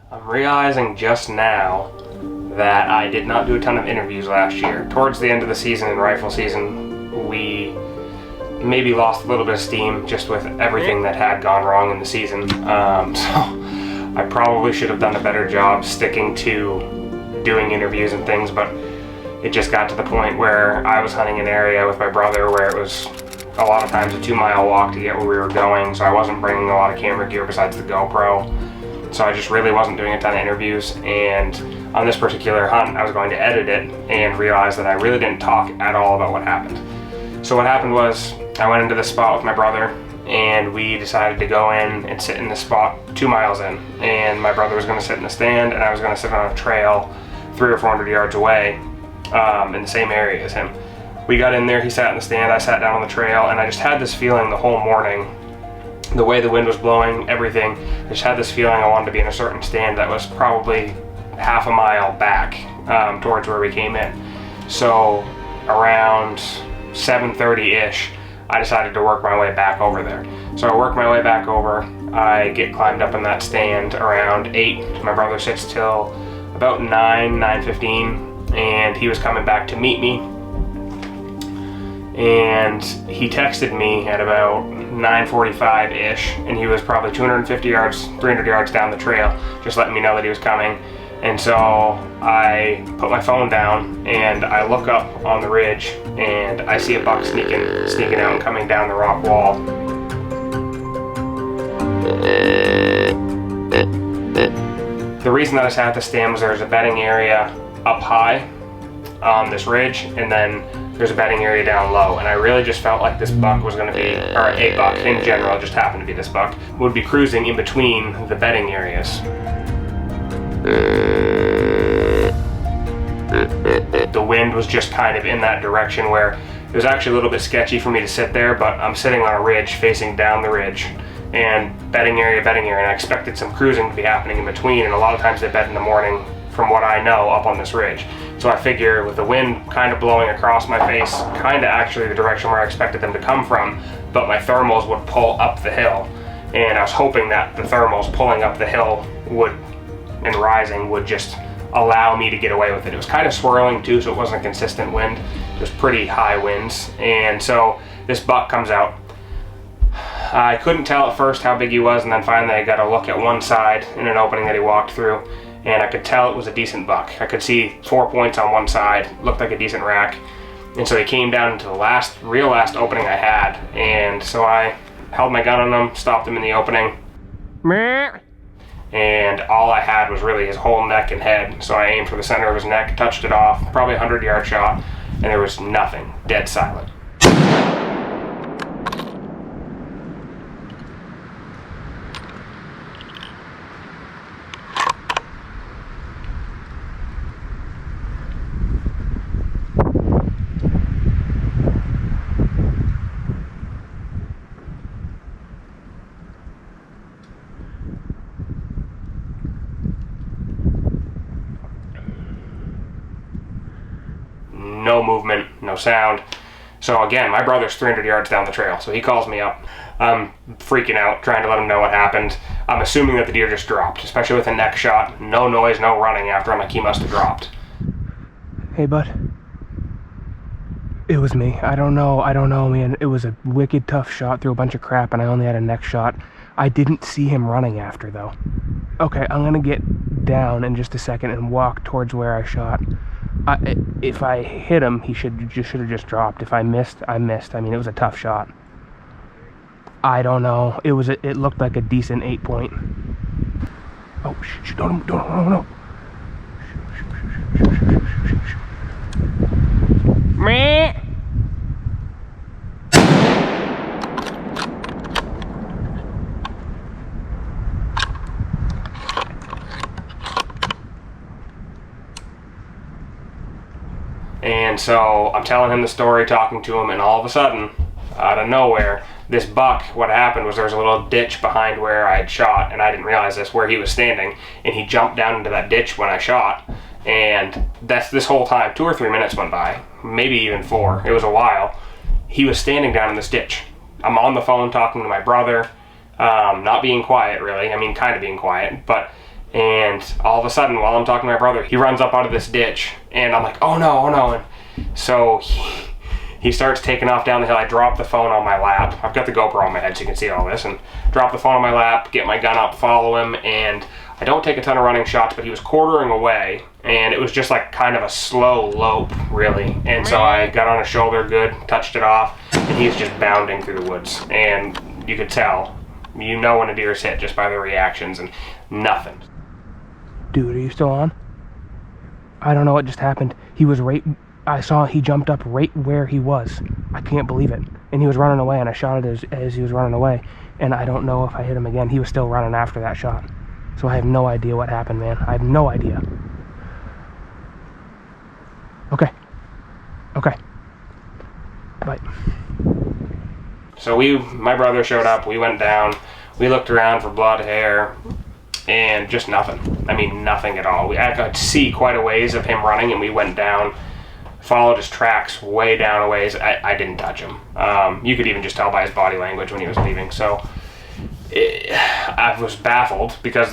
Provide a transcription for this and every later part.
I'm realizing just now that I did not do a ton of interviews last year. Towards the end of the season in rifle season, we maybe lost a little bit of steam just with everything that had gone wrong in the season. So I probably should have done a better job sticking to doing interviews and things, but it just got to the point where I was hunting an area with my brother where it was a lot of times a 2-mile walk to get where we were going, so I wasn't bringing a lot of camera gear besides the GoPro. So I just really wasn't doing a ton of interviews, and on this particular hunt I was going to edit it and realized that I really didn't talk at all about what happened. So what happened was I went into this spot with my brother and we decided to go in and sit in this spot 2 miles in, and my brother was going to sit in the stand and I was going to sit on a trail 300 or 400 yards away in the same area as him. We got in there, he sat in the stand, I sat down on the trail, and I just had this feeling the whole morning, the way the wind was blowing, everything, I just had this feeling I wanted to be in a certain stand that was probably half a mile back towards where we came in. So around 7:30-ish, I decided to work my way back over there. So I work my way back over, I get climbed up in that stand around 8, my brother sits till about 9:15, and he was coming back to meet me. And he texted me at about 9:45-ish, and he was probably 250 yards, 300 yards down the trail, just letting me know that he was coming. And so I put my phone down and I look up on the ridge and I see a buck sneaking out and coming down the rock wall. The reason that I sat at the stand was there was a bedding area up high on this ridge, and then there's a bedding area down low, and I really just felt like this buck was going to be, or a buck in general, just happened to be this buck, would be cruising in between the bedding areas. The wind was just kind of in that direction where it was actually a little bit sketchy for me to sit there, but I'm sitting on a ridge facing down the ridge, and bedding area, and I expected some cruising to be happening in between, and a lot of times they bed in the morning, from what I know, up on this ridge. So I figure with the wind kind of blowing across my face, kind of actually the direction where I expected them to come from, but my thermals would pull up the hill. And I was hoping that the thermals pulling up the hill and rising would just allow me to get away with it. It was kind of swirling too, so it wasn't a consistent wind. It was pretty high winds. And so this buck comes out. I couldn't tell at first how big he was, and then finally I got a look at one side in an opening that he walked through, and I could tell it was a decent buck. I could see 4 points on one side, looked like a decent rack. And so he came down into the real last opening I had, and so I held my gun on him, stopped him in the opening, and all I had was really his whole neck and head. So I aimed for the center of his neck, touched it off, probably a 100-yard shot, and there was nothing, dead silent. No movement, no sound. So again, my brother's 300 yards down the trail, so he calls me up. I'm freaking out, trying to let him know what happened. I'm assuming that the deer just dropped, especially with a neck shot. No noise, no running after him, like he must have dropped. Hey bud, it was me. I don't know, man. It was a wicked tough shot through a bunch of crap, and I only had a neck shot. I didn't see him running after though. Okay, I'm gonna get down in just a second and walk towards where I shot. If I hit him, he should have just dropped. If I missed, I missed. I mean, it was a tough shot. I don't know. It looked like a decent 8-point. Oh, no. Meh. And so I'm telling him the story, talking to him, and all of a sudden, out of nowhere, this buck, what happened was there was a little ditch behind where I had shot, and I didn't realize this, where he was standing, and he jumped down into that ditch when I shot. And that's this whole time, 2 or 3 minutes went by, maybe even 4. It was a while. He was standing down in this ditch. I'm on the phone talking to my brother, not being quiet really, I mean kind of being quiet, but And all of a sudden, while I'm talking to my brother, he runs up out of this ditch, and I'm like, oh no, oh no. And so he starts taking off down the hill. I drop the phone on my lap. I've got the GoPro on my head so you can see all this, and drop the phone on my lap, get my gun up, follow him, and I don't take a ton of running shots, but he was quartering away, and it was just like kind of a slow lope, really. And so I got on his shoulder good, touched it off, and he's just bounding through the woods. And you could tell, you know when a deer's hit just by the reactions, and nothing. Dude, are you still on? I don't know what just happened. He was right, I saw he jumped up right where he was. I can't believe it. And he was running away, and I shot it as he was running away. And I don't know if I hit him again. He was still running after that shot. So I have no idea what happened, man. I have no idea. Okay. Okay. Bye. So my brother showed up, we went down, we looked around for blood, hair, and just nothing. I mean, nothing at all. I could see quite a ways of him running, and we went down, followed his tracks way down a ways. I didn't touch him. You could even just tell by his body language when he was leaving. So I was baffled because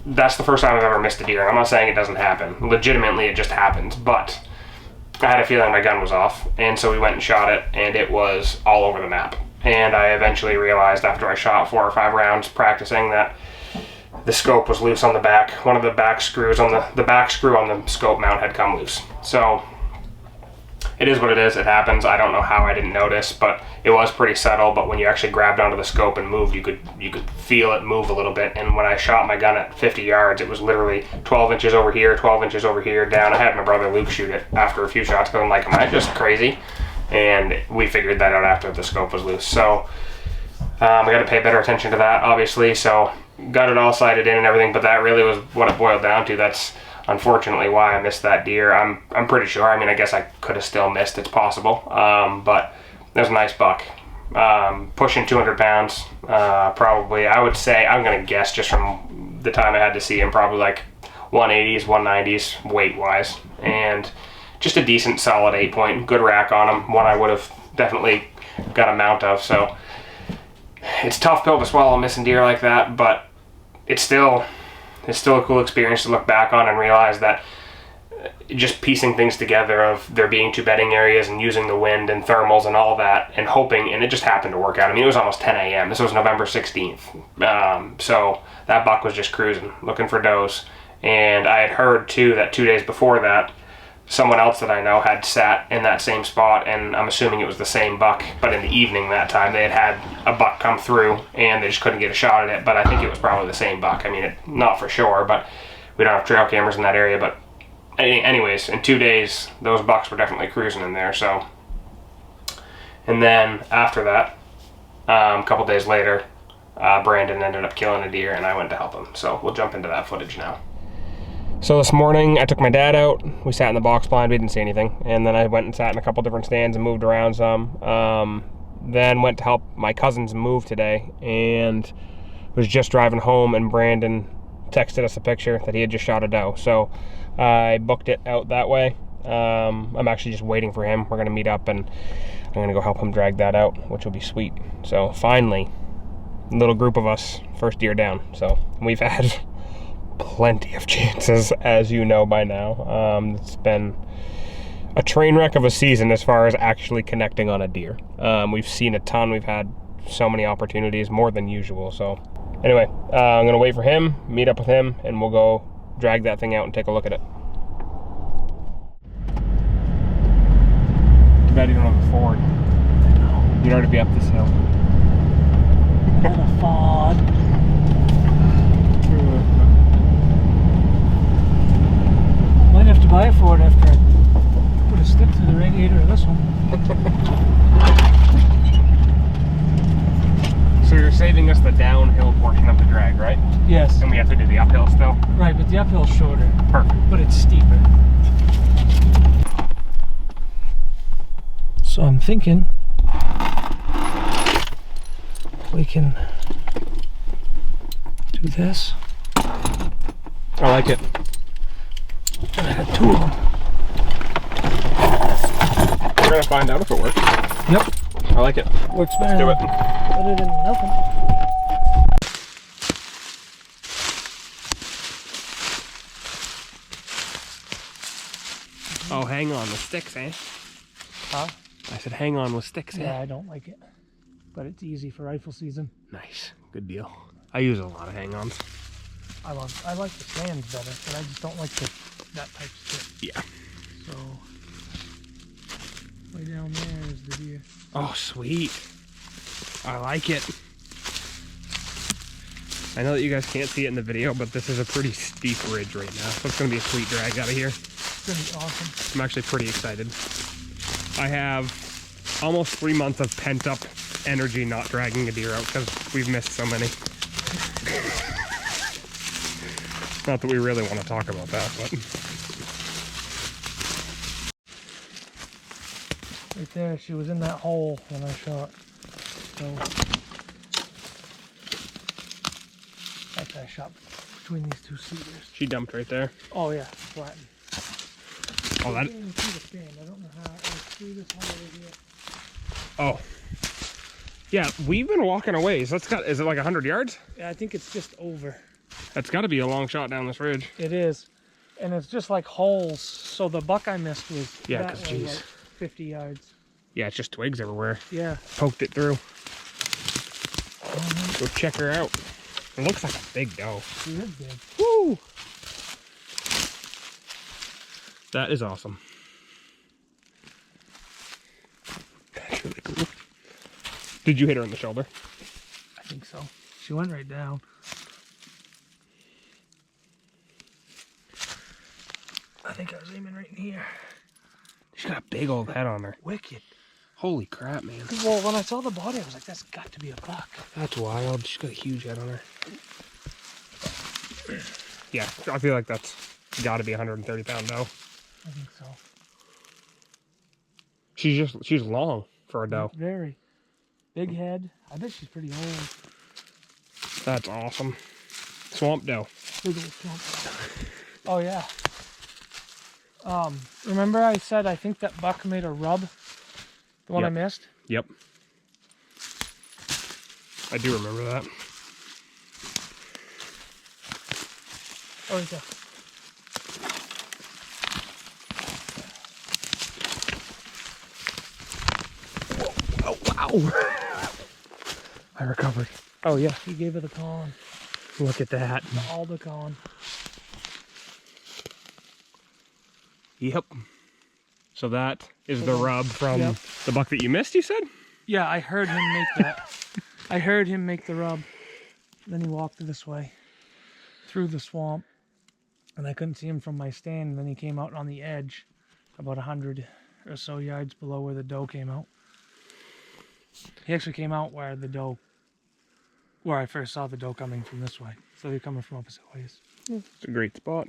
that's the first time I've ever missed a deer. And I'm not saying it doesn't happen. Legitimately, it just happens. But I had a feeling my gun was off, and so we went and shot it, and it was all over the map. And I eventually realized after I shot 4 or 5 rounds practicing that the scope was loose on the back. One of the back screws on the back screw on the scope mount had come loose. So it is what it is. It happens. I don't know how I didn't notice, but it was pretty subtle. But when you actually grabbed onto the scope and moved, you could feel it move a little bit. And when I shot my gun at 50 yards, it was literally 12 inches over here, 12 inches over here, down. I had my brother Luke shoot it after a few shots because I'm like, am I just crazy? And we figured that out after the scope was loose. So I got to pay better attention to that, obviously. So got it all sighted in and everything, but that really was what it boiled down to. That's unfortunately why I missed that deer. I'm pretty sure. I mean, I guess I could have still missed. It's possible. But there's a nice buck. Pushing 200 pounds. Probably, I would say, I'm going to guess just from the time I had to see him, probably like 180s, 190s weight-wise. And just a decent, solid 8-point. Good rack on him. One I would have definitely got a mount of. So it's a tough pill to swallow missing deer like that, but it's still a cool experience to look back on and realize that just piecing things together of there being 2 bedding areas and using the wind and thermals and all that and hoping, and it just happened to work out. I mean, it was almost 10 a.m. This was November 16th. So that buck was just cruising, looking for does. And I had heard too that 2 days before that, someone else that I know had sat in that same spot, and I'm assuming it was the same buck, but in the evening that time they had a buck come through and they just couldn't get a shot at it. But I think it was probably the same buck. I mean, not for sure, but we don't have trail cameras in that area. But anyways, in 2 days those bucks were definitely cruising in there. So, and then after that, a couple days later, Brandon ended up killing a deer and I went to help him. So we'll jump into that footage now. So this morning, I took my dad out. We sat in the box blind. We didn't see anything. And then I went and sat in a couple different stands and moved around some. Then went to help my cousins move today and was just driving home, and Brandon texted us a picture that he had just shot a doe. So I booked it out that way. I'm actually just waiting for him. We're going to meet up, and I'm going to go help him drag that out, which will be sweet. So finally, a little group of us, first deer down. So we've had plenty of chances, as you know by now. It's been a train wreck of a season as far as actually connecting on a deer. We've seen a ton. We've had so many opportunities, more than usual. So anyway, I'm gonna wait for him, meet up with him, and we'll go drag that thing out and take a look at it. Too bad you don't have a Ford. You'd already be up this hill. Not a Ford. Might have to buy a Ford after I put a stick through the radiator of this one. So you're saving us the downhill portion of the drag, right? Yes. And we have to do the uphill still? Right, but the uphill's shorter. Perfect. But it's steeper. So I'm thinking we can do this. I like it. And I got 2 of them. We're gonna find out if it works. Yep. I like it. Works better. Let's do it. Better than nothing. Oh, hang on with sticks, eh? Huh? I said hang on with sticks, eh? Yeah, I don't like it. But it's easy for rifle season. Nice. Good deal. I use a lot of hang-ons. I like the stands better, but I just don't like that type of stick. Yeah. So, way down there is the deer. Oh, sweet. I like it. I know that you guys can't see it in the video, but this is a pretty steep ridge right now. So it's going to be a sweet drag out of here. It's going to be awesome. I'm actually pretty excited. I have almost 3 months of pent-up energy not dragging a deer out because we've missed so many. Not that we really want to talk about that, but... Right there, she was in that hole when I shot. So, actually I shot between these two cedars. She dumped right there. Oh yeah, flattened. Oh, that... I can't even see the stand. I don't know how. It's through this hole over here. Oh. Yeah, we've been walking a ways. That's got, is it like 100 yards? Yeah, I think it's just over. That's got to be a long shot down this ridge. It is. And it's just like holes. So the buck I missed was Yeah, that because way, geez. like 50 yards. Yeah, it's just twigs everywhere. Yeah. Poked it through. Go check her out. It looks like a big doe. She is big. Woo! That is awesome. That's really cool. Did you hit her in the shoulder? I think so. She went right down. I think I was aiming right in here. She's got a big old head on her. Wicked. Holy crap, man. Well, when I saw the body, I was like, that's got to be a buck. That's wild. She's got a huge head on her. Yeah, I feel like that's got to be a 130-pound doe. I think so. She's long for a doe. Very. Big head. I bet she's pretty old. That's awesome. Swamp doe. Big old swamp. Oh, yeah. Remember I said I think that buck made a rub? The one I Yep. missed? Yep. I do remember that. Oh, right there. Oh, wow. I recovered. Oh, yeah. He gave her the con. Look at that. All the con. Yep. So that is the rub from Yep. the buck that you missed, you said? Yeah, I heard him make that. I heard him make the rub. Then he walked this way. Through the swamp. And I couldn't see him from my stand. And then he came out on the edge. About 100 or so yards below where the doe came out. He actually came out where I first saw the doe coming from this way. So they're coming from opposite ways. It's a great spot.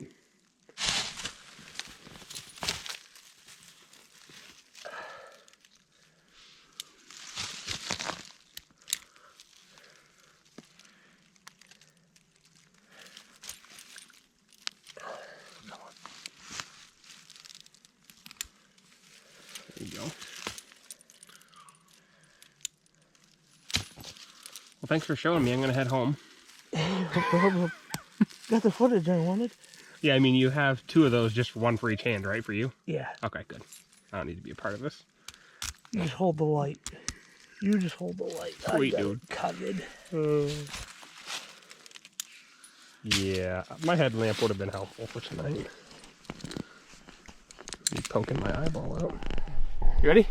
There you go. Well, thanks for showing me. I'm going to head home. Got the footage I wanted. Yeah, I mean, you have 2 of those, just one for each hand, right, for you? Yeah. Okay, good. I don't need to be a part of this. You just hold the light. You just hold the light. Sweet, I got dude. it covered. Yeah, my headlamp would have been helpful for tonight. Be poking my eyeball out. You ready?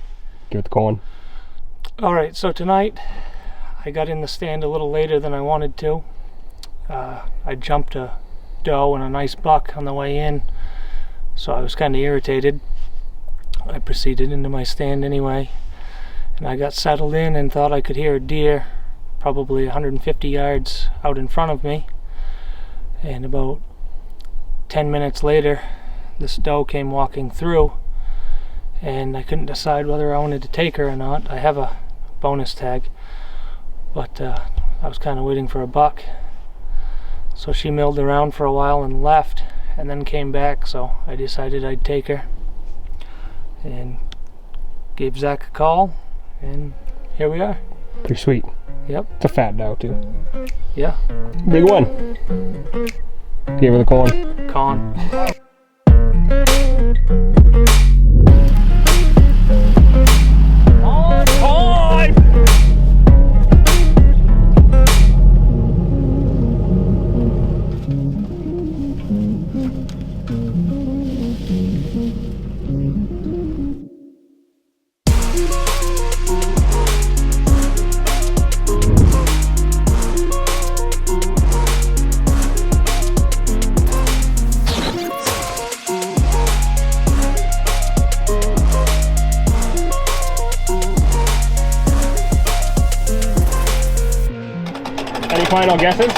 Give it the corn. All right, so tonight I got in the stand a little later than I wanted to. I jumped a doe and a nice buck on the way in, so I was kind of irritated. I proceeded into my stand anyway, and I got settled in and thought I could hear a deer probably 150 yards out in front of me. And about 10 minutes later, this doe came walking through, and I couldn't decide whether I wanted to take her or not. I have a bonus tag, but I was kind of waiting for a buck. So she milled around for a while and left, and then came back, so I decided I'd take her. And gave Zach a call, and here we are. You're sweet. Yep. It's a fat doe, too. Yeah. Big one. Give her the corn. Con. final guesses?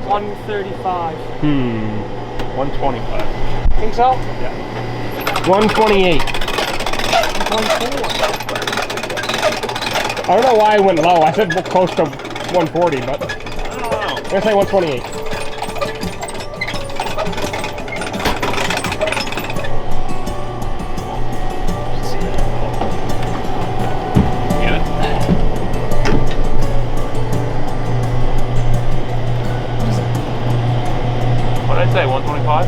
135. 125. Think so? Yeah. 128. 124. I don't know why I went low. I said close to 140, but I don't know. I'm gonna say 128. Get it. What did I say? 125?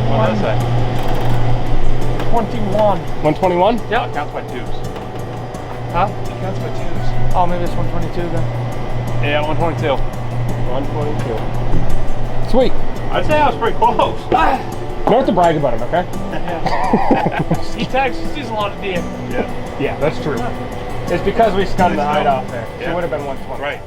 What did I say? 21. 121? Yep. It counts by twos. Huh? It counts by twos. Oh, maybe it's 122 then. Yeah, 122. 122. Sweet. I'd say I was pretty close. You don't have to brag about him, okay? He sees a lot of deer. Yeah. Yeah, that's true. It's because we scummed the hide off there. Yeah. It would have been 120. Right.